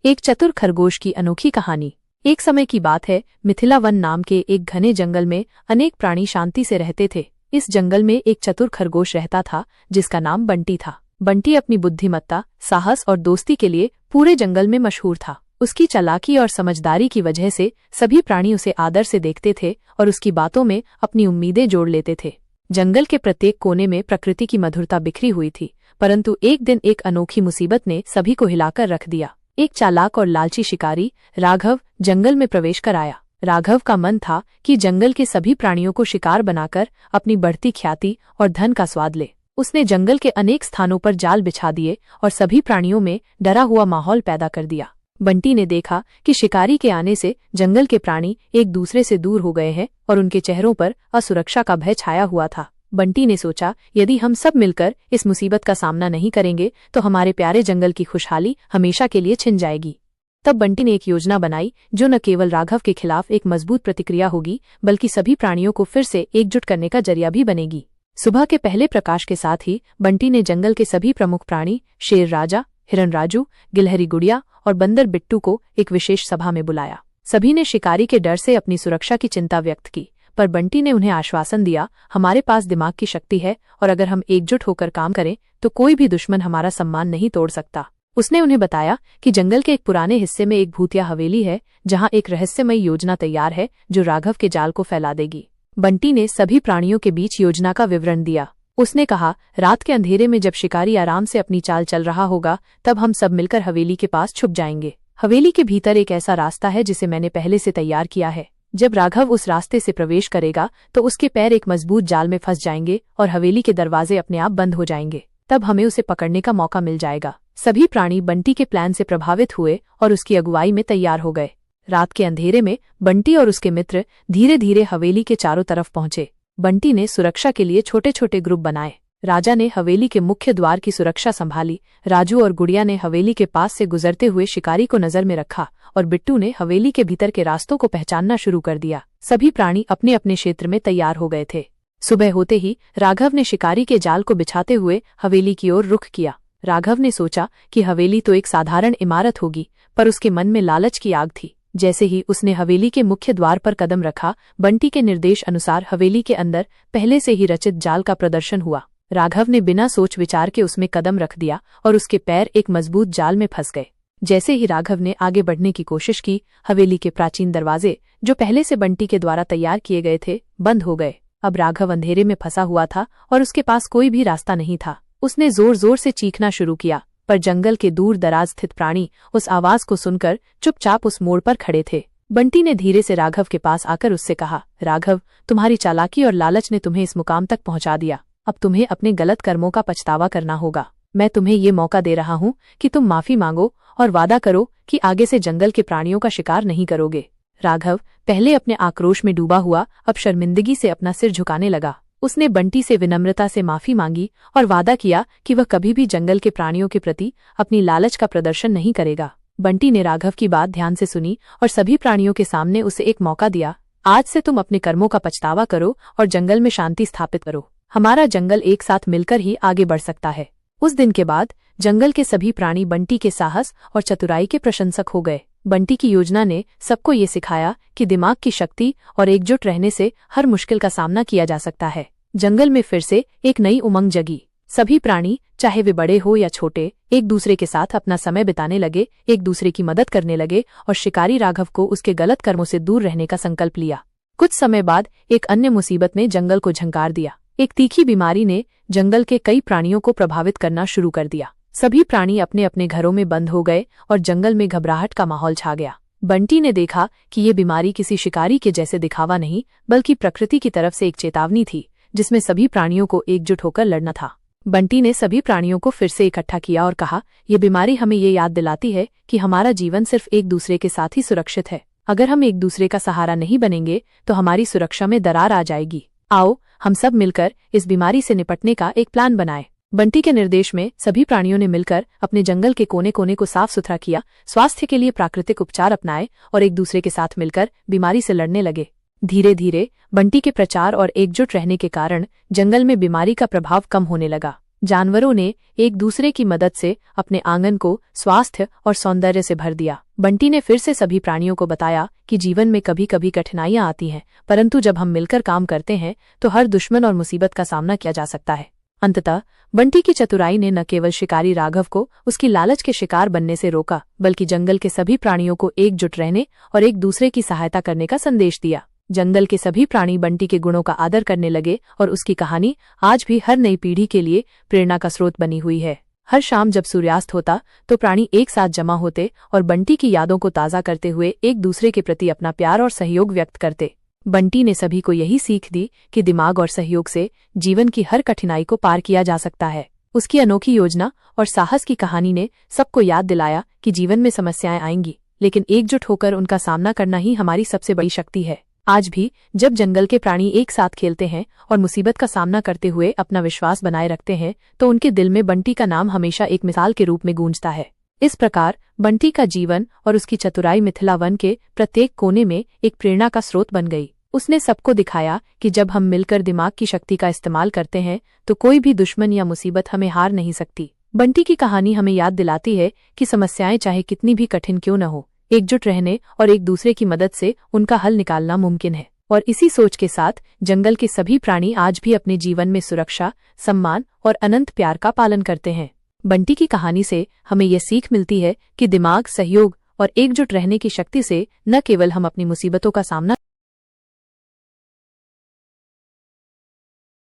एक चतुर खरगोश की अनोखी कहानी। एक समय की बात है, मिथिला वन नाम के एक घने जंगल में अनेक प्राणी शांति से रहते थे। इस जंगल में एक चतुर खरगोश रहता था जिसका नाम बंटी था। बंटी अपनी बुद्धिमत्ता, साहस और दोस्ती के लिए पूरे जंगल में मशहूर था। उसकी चालाकी और समझदारी की वजह से सभी प्राणी उसे आदर से देखते थे और उसकी बातों में अपनी उम्मीदें जोड़ लेते थे। जंगल के प्रत्येक कोने में प्रकृति की मधुरता बिखरी हुई थी, परंतु एक दिन एक अनोखी मुसीबत ने सभी को हिलाकर रख दिया। एक चालाक और लालची शिकारी राघव जंगल में प्रवेश कर आया। राघव का मन था कि जंगल के सभी प्राणियों को शिकार बनाकर अपनी बढ़ती ख्याति और धन का स्वाद ले। उसने जंगल के अनेक स्थानों पर जाल बिछा दिए और सभी प्राणियों में डरा हुआ माहौल पैदा कर दिया। बंटी ने देखा कि शिकारी के आने से जंगल के प्राणी एक दूसरे से दूर हो गए हैं और उनके चेहरों पर असुरक्षा का भय छाया हुआ था। बंटी ने सोचा, यदि हम सब मिलकर इस मुसीबत का सामना नहीं करेंगे तो हमारे प्यारे जंगल की खुशहाली हमेशा के लिए छिन जाएगी। तब बंटी ने एक योजना बनाई जो न केवल राघव के खिलाफ एक मजबूत प्रतिक्रिया होगी, बल्कि सभी प्राणियों को फिर से एकजुट करने का जरिया भी बनेगी। सुबह के पहले प्रकाश के साथ ही बंटी ने जंगल के सभी प्रमुख प्राणी शेर राजा, हिरन राजू, गिलहरी गुड़िया और बंदर बिट्टू को एक विशेष सभा में बुलाया। सभी ने शिकारी के डर से अपनी सुरक्षा की चिंता व्यक्त की, पर बंटी ने उन्हें आश्वासन दिया, हमारे पास दिमाग की शक्ति है और अगर हम एकजुट होकर काम करें तो कोई भी दुश्मन हमारा सम्मान नहीं तोड़ सकता। उसने उन्हें बताया कि जंगल के एक पुराने हिस्से में एक भूतिया हवेली है जहां एक रहस्यमयी योजना तैयार है जो राघव के जाल को फैला देगी। बंटी ने सभी प्राणियों के बीच योजना का विवरण दिया। उसने कहा, रात के अंधेरे में जब शिकारी आराम से अपनी चाल चल रहा होगा तब हम सब मिलकर हवेली के पास छुप जाएंगे। हवेली के भीतर एक ऐसा रास्ता है जिसे मैंने पहले से तैयार किया है। जब राघव उस रास्ते से प्रवेश करेगा तो उसके पैर एक मजबूत जाल में फंस जाएंगे और हवेली के दरवाजे अपने आप बंद हो जाएंगे। तब हमें उसे पकड़ने का मौका मिल जाएगा। सभी प्राणी बंटी के प्लान से प्रभावित हुए और उसकी अगुवाई में तैयार हो गए। रात के अंधेरे में बंटी और उसके मित्र धीरे धीरे हवेली के चारों तरफ पहुंचे। बंटी ने सुरक्षा के लिए छोटे छोटे ग्रुप बनाए। राजा ने हवेली के मुख्य द्वार की सुरक्षा संभाली, राजू और गुड़िया ने हवेली के पास से गुजरते हुए शिकारी को नजर में रखा और बिट्टू ने हवेली के भीतर के रास्तों को पहचानना शुरू कर दिया। सभी प्राणी अपने अपने क्षेत्र में तैयार हो गए थे। सुबह होते ही राघव ने शिकारी के जाल को बिछाते हुए हवेली की ओर रुख किया। राघव ने सोचा कि हवेली तो एक साधारण इमारत होगी, पर उसके मन में लालच की आग थी। जैसे ही उसने हवेली के मुख्य द्वार पर कदम रखा, बंटी के निर्देश अनुसार हवेली के अंदर पहले से ही रचित जाल का प्रदर्शन हुआ। राघव ने बिना सोच विचार के उसमें कदम रख दिया और उसके पैर एक मजबूत जाल में फंस गए। जैसे ही राघव ने आगे बढ़ने की कोशिश की, हवेली के प्राचीन दरवाजे जो पहले से बंटी के द्वारा तैयार किए गए थे बंद हो गए। अब राघव अंधेरे में फंसा हुआ था और उसके पास कोई भी रास्ता नहीं था। उसने जोर जोर से चीखना शुरू किया, पर जंगल के दूर दराज स्थित प्राणी उस आवाज को सुनकर चुपचाप उस मोड़ पर खड़े थे। बंटी ने धीरे से राघव के पास आकर उससे कहा, राघव, तुम्हारी चालाकी और लालच ने तुम्हें इस मुकाम तक पहुंचा दिया। अब तुम्हें अपने गलत कर्मों का पछतावा करना होगा। मैं तुम्हें ये मौका दे रहा हूँ कि तुम माफी मांगो और वादा करो कि आगे से जंगल के प्राणियों का शिकार नहीं करोगे। राघव पहले अपने आक्रोश में डूबा हुआ अब शर्मिंदगी से अपना सिर झुकाने लगा। उसने बंटी से विनम्रता से माफी मांगी और वादा किया कि वह कभी भी जंगल के प्राणियों के प्रति अपनी लालच का प्रदर्शन नहीं करेगा। बंटी ने राघव की बात ध्यान से सुनी और सभी प्राणियों के सामने उसे एक मौका दिया। आज से तुम अपने कर्मों का पछतावा करो और जंगल में शांति स्थापित करो। हमारा जंगल एक साथ मिलकर ही आगे बढ़ सकता है। उस दिन के बाद जंगल के सभी प्राणी बंटी के साहस और चतुराई के प्रशंसक हो गए। बंटी की योजना ने सबको ये सिखाया कि दिमाग की शक्ति और एकजुट रहने से हर मुश्किल का सामना किया जा सकता है। जंगल में फिर से एक नई उमंग जगी। सभी प्राणी, चाहे वे बड़े हो या छोटे, एक दूसरे के साथ अपना समय बिताने लगे, एक दूसरे की मदद करने लगे और शिकारी राघव को उसके गलत कर्मों से दूर रहने का संकल्प लिया। कुछ समय बाद एक अन्य मुसीबत ने जंगल को झंकार दिया। एक तीखी बीमारी ने जंगल के कई प्राणियों को प्रभावित करना शुरू कर दिया। सभी प्राणी अपने अपने घरों में बंद हो गए और जंगल में घबराहट का माहौल छा गया। बंटी ने देखा कि ये बीमारी किसी शिकारी के जैसे दिखावा नहीं, बल्कि प्रकृति की तरफ से एक चेतावनी थी जिसमें सभी प्राणियों को एकजुट होकर लड़ना था। बंटी ने सभी प्राणियों को फिर से इकट्ठा किया और कहा, ये बीमारी हमें ये याद दिलाती है कि हमारा जीवन सिर्फ एक दूसरे के साथ ही सुरक्षित है। अगर हम एक दूसरे का सहारा नहीं बनेंगे तो हमारी सुरक्षा में दरार आ जाएगी। आओ हम सब मिलकर इस बीमारी से निपटने का एक प्लान बनाएं। बंटी के निर्देश में सभी प्राणियों ने मिलकर अपने जंगल के कोने कोने को साफ सुथरा किया, स्वास्थ्य के लिए प्राकृतिक उपचार अपनाए और एक दूसरे के साथ मिलकर बीमारी से लड़ने लगे। धीरे धीरे बंटी के प्रचार और एकजुट रहने के कारण जंगल में बीमारी का प्रभाव कम होने लगा। जानवरों ने एक दूसरे की मदद से अपने आंगन को स्वास्थ्य और सौंदर्य से भर दिया। बंटी ने फिर से सभी प्राणियों को बताया कि जीवन में कभी कभी कठिनाइयां आती हैं, परंतु जब हम मिलकर काम करते हैं तो हर दुश्मन और मुसीबत का सामना किया जा सकता है। अंततः बंटी की चतुराई ने न केवल शिकारी राघव को उसकी लालच के शिकार बनने से रोका, बल्कि जंगल के सभी प्राणियों को एकजुट रहने और एक दूसरे की सहायता करने का संदेश दिया। जंगल के सभी प्राणी बंटी के गुणों का आदर करने लगे और उसकी कहानी आज भी हर नई पीढ़ी के लिए प्रेरणा का स्रोत बनी हुई है। हर शाम जब सूर्यास्त होता तो प्राणी एक साथ जमा होते और बंटी की यादों को ताज़ा करते हुए एक दूसरे के प्रति अपना प्यार और सहयोग व्यक्त करते। बंटी ने सभी को यही सीख दी कि दिमाग और सहयोग से जीवन की हर कठिनाई को पार किया जा सकता है। उसकी अनोखी योजना और साहस की कहानी ने सबको याद दिलाया कि जीवन में समस्याएं आएंगी, लेकिन एकजुट होकर उनका सामना करना ही हमारी सबसे बड़ी शक्ति है। आज भी जब जंगल के प्राणी एक साथ खेलते हैं और मुसीबत का सामना करते हुए अपना विश्वास बनाए रखते हैं, तो उनके दिल में बंटी का नाम हमेशा एक मिसाल के रूप में गूंजता है। इस प्रकार बंटी का जीवन और उसकी चतुराई मिथिला वन के प्रत्येक कोने में एक प्रेरणा का स्रोत बन गई। उसने सबको दिखाया कि जब हम मिलकर दिमाग की शक्ति का इस्तेमाल करते हैं तो कोई भी दुश्मन या मुसीबत हमें हार नहीं सकती। बंटी की कहानी हमें याद दिलाती है कि समस्याएं चाहे कितनी भी कठिन क्यों न हो, एकजुट रहने और एक दूसरे की मदद से उनका हल निकालना मुमकिन है। और इसी सोच के साथ जंगल के सभी प्राणी आज भी अपने जीवन में सुरक्षा, सम्मान और अनंत प्यार का पालन करते हैं। बंटी की कहानी से हमें यह सीख मिलती है कि दिमाग, सहयोग और एकजुट रहने की शक्ति से न केवल हम अपनी मुसीबतों का सामना